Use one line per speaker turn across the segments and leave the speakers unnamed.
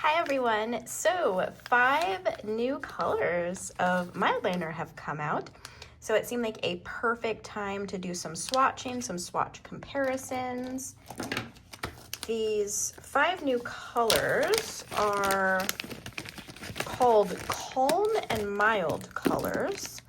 Hi everyone! So 5 new colors of MildLiner have come out. So it seemed like a perfect time to do some swatching, some swatch comparisons. These 5 new colors are called Calm and Mild colors.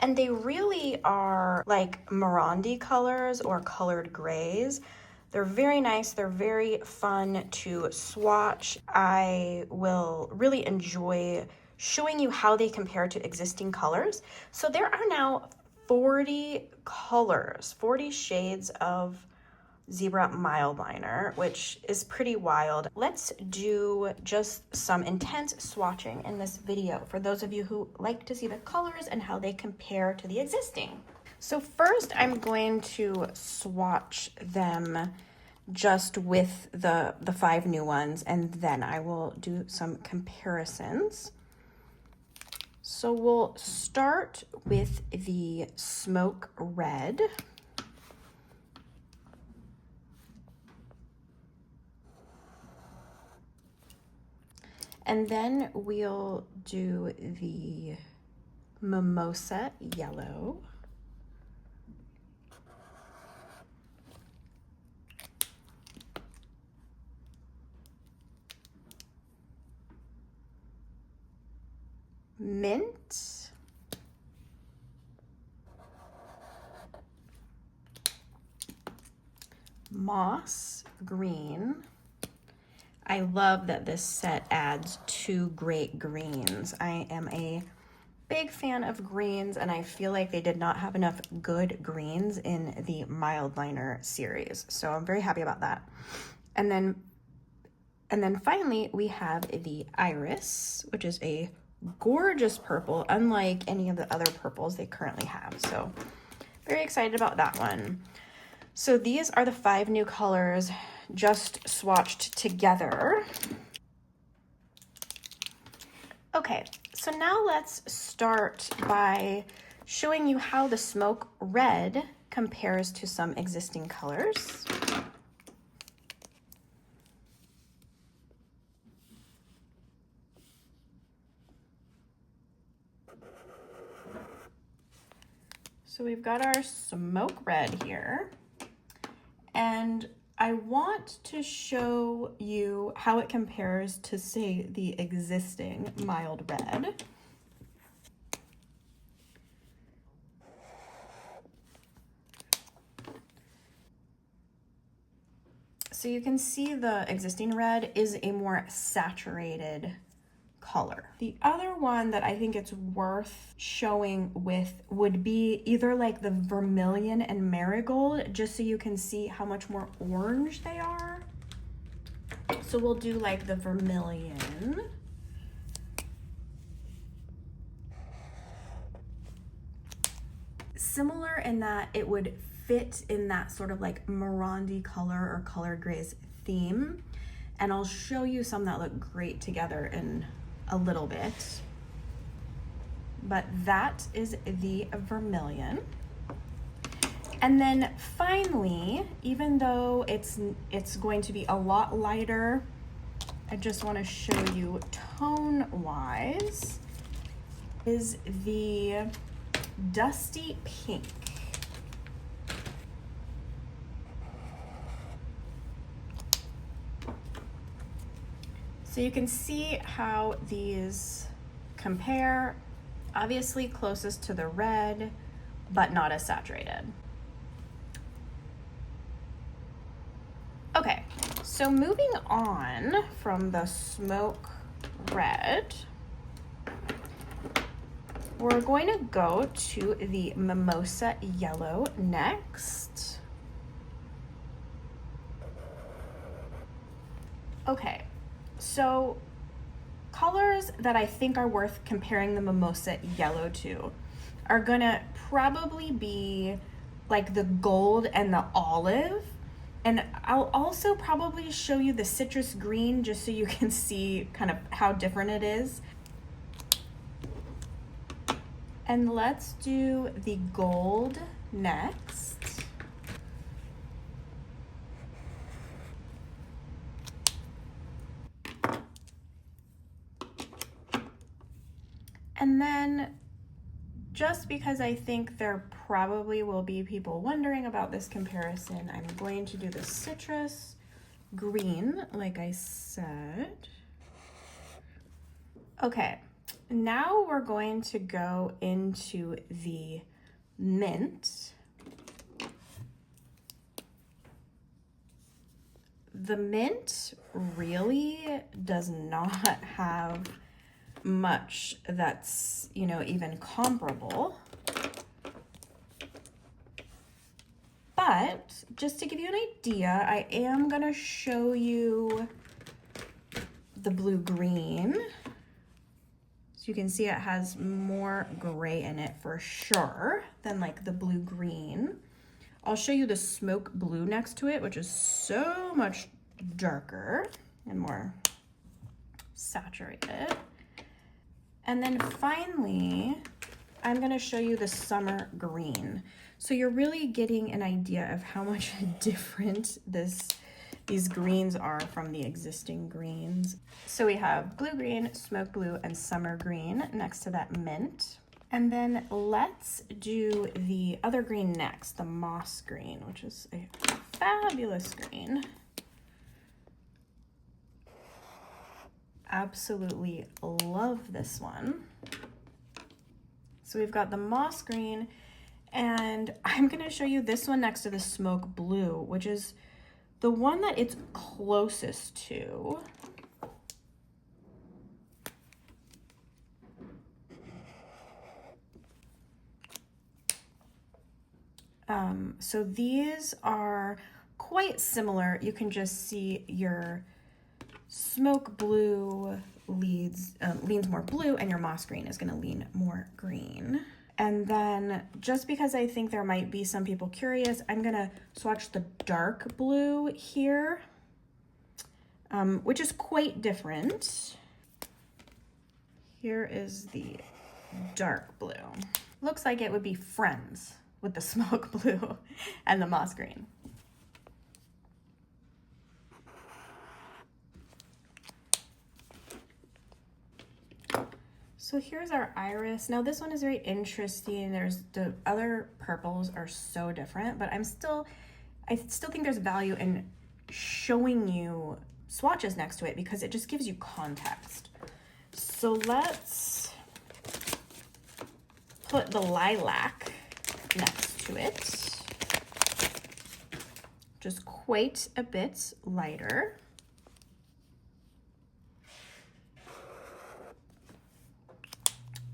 And they really are like Morandi colors or colored grays. They're very nice. They're very fun to swatch. I will really enjoy showing you how they compare to existing colors. So there are now 40 colors, 40 shades of Zebra MildLiner, which is pretty wild. Let's do just some intense swatching in this video for those of you who like to see the colors and how they compare to the existing. So first I'm going to swatch them just with the 5 new ones, and then I will do some comparisons. So we'll start with the Smoke Red. And then we'll do the Mimosa Yellow. Mint. Moss Green. I love that this set adds 2 great greens. I am a big fan of greens, and I feel like they did not have enough good greens in the MildLiner series. So I'm very happy about that. And then finally we have the Iris, which is a gorgeous purple, unlike any of the other purples they currently have. So very excited about that one. So these are the 5 new colors just swatched together. Okay, so now let's start by showing you how the Smoke Red compares to some existing colors. So we've got our Smoke Red here, and I want to show you how it compares to, say, the existing Mild Red. So you can see the existing red is a more saturated color. The other one that I think it's worth showing with would be either like the Vermilion and Marigold, just so you can see how much more orange they are. So we'll do like the Vermilion. Similar in that it would fit in that sort of like Morandi color or colored grays theme. And I'll show you some that look great together in a little bit. But that is the Vermilion. And then finally, even though it's going to be a lot lighter, I just want to show you tone-wise, is the Dusty Pink. So you can see how these compare. Obviously closest to the red, but not as saturated. Okay, so moving on from the Smoke Red, we're going to go to the Mimosa Yellow next. Okay, so colors that I think are worth comparing the Mimosa Yellow to are gonna probably be like the gold and the olive. And I'll also probably show you the citrus green just so you can see kind of how different it is. And let's do the gold next. And then just because I think there probably will be people wondering about this comparison, I'm going to do the citrus green, like I said. Okay, now we're going to go into the mint. The mint really does not have much that's, you know, even comparable. But just to give you an idea, I am gonna show you the blue-green. So you can see it has more gray in it for sure than like the blue-green. I'll show you the smoke blue next to it, which is so much darker and more saturated. And then finally, I'm gonna show you the summer green. So you're really getting an idea of how much different these greens are from the existing greens. So we have blue green, smoke blue, and summer green next to that mint. And then let's do the other green next, the moss green, which is a fabulous green. Absolutely love this one. So we've got the moss green, and I'm gonna show you this one next to the smoke blue, which is the one that it's closest to. So these are quite similar. You can just see your smoke blue leans more blue, and your moss green is going to lean more green. And then just because I think there might be some people curious, I'm going to swatch the dark blue here, which is quite different. Here is the dark blue. Looks like it would be friends with the smoke blue and the moss green. So here's our iris. Now this one is very interesting. There's the other purples are so different, but I still think there's value in showing you swatches next to it because it just gives you context. So let's put the lilac next to it. Just quite a bit lighter.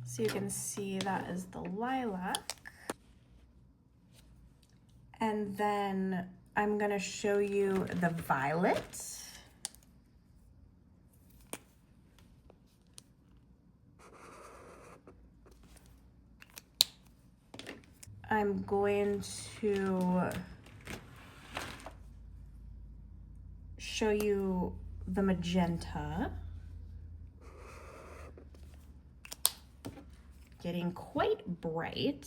So you can see that is the lilac. And then I'm gonna show you the violet. I'm going to show you the magenta. Getting quite bright.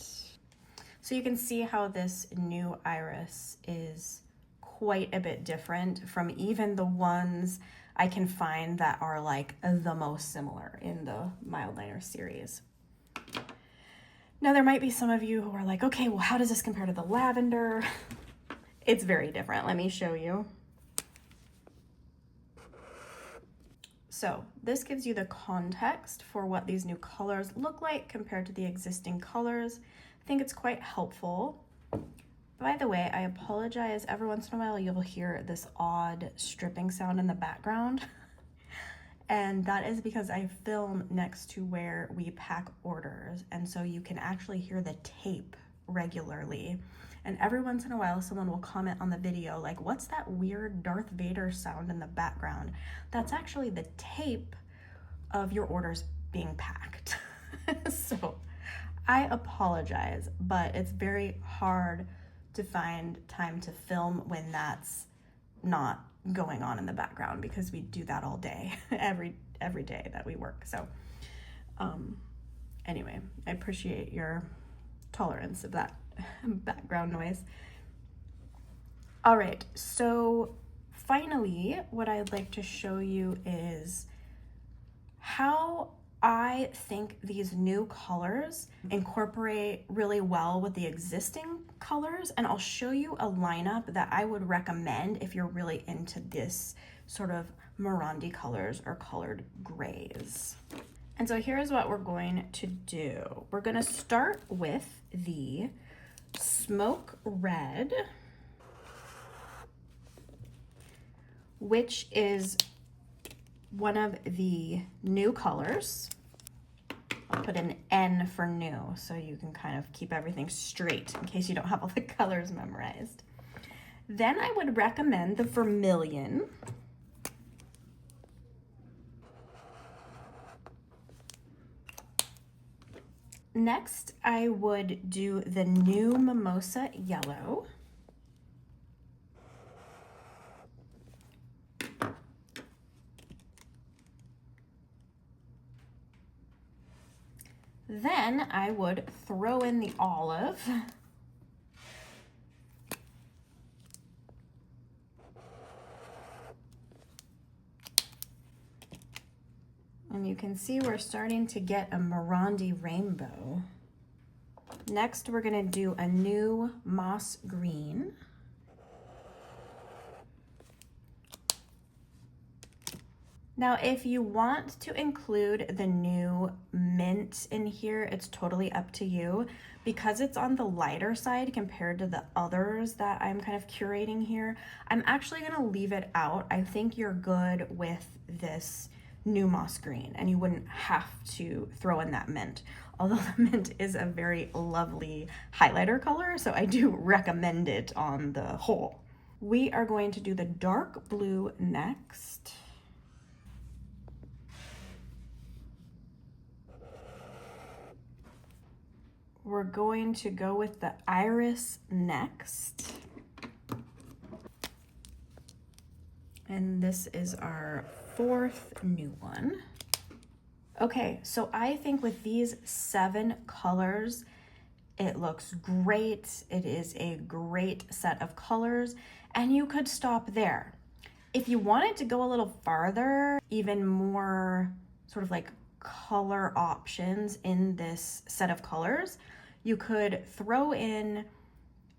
So you can see how this new iris is quite a bit different from even the ones I can find that are like the most similar in the MildLiner series. Now there might be some of you who are like, okay, well, how does this compare to the lavender? It's very different. Let me show you. So this gives you the context for what these new colors look like compared to the existing colors. I think it's quite helpful. By the way, I apologize. Every once in a while you'll hear this odd stripping sound in the background. And that is because I film next to where we pack orders. And so you can actually hear the tape regularly. And every once in a while, someone will comment on the video like, what's that weird Darth Vader sound in the background? That's actually the tape of your orders being packed. So I apologize, but it's very hard to find time to film when that's not going on in the background because we do that all day, every day that we work. So anyway, I appreciate your tolerance of that background noise. All right, so finally, what I'd like to show you is how I think these new colors incorporate really well with the existing colors, and I'll show you a lineup that I would recommend if you're really into this sort of Morandi colors or colored grays. And so here's what we're going to do. We're gonna start with the Smoke Red, which is one of the new colors. I'll put an N for new so you can kind of keep everything straight in case you don't have all the colors memorized. Then I would recommend the Vermilion. Next, I would do the new Mimosa Yellow. Then I would throw in the Olive. And you can see we're starting to get a Morandi rainbow. Next, we're gonna do a new Moss Green. Now, if you want to include the new mint in here, it's totally up to you. Because it's on the lighter side compared to the others that I'm kind of curating here, I'm actually gonna leave it out. I think you're good with this new moss green and you wouldn't have to throw in that mint. Although the mint is a very lovely highlighter color, so I do recommend it on the whole. We are going to do the dark blue next. We're going to go with the iris next. And this is our fourth new one. Okay, so I think with these 7 colors, it looks great. It is a great set of colors, and you could stop there. If you wanted to go a little farther, even more sort of like color options in this set of colors, you could throw in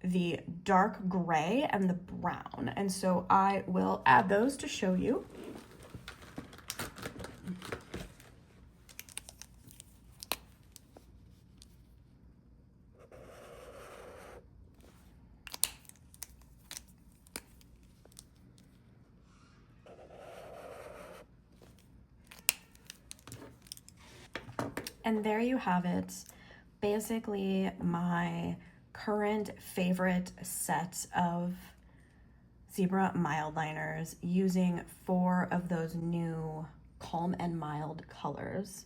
the dark gray and the brown. And so I will add those to show you. And there you have it. Basically my current favorite set of Zebra MildLiners using 4 of those new calm and mild colors.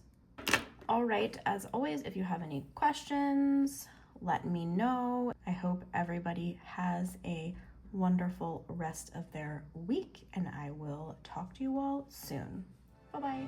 All right, as always, if you have any questions, let me know. I hope everybody has a wonderful rest of their week, and I will talk to you all soon. Bye-bye.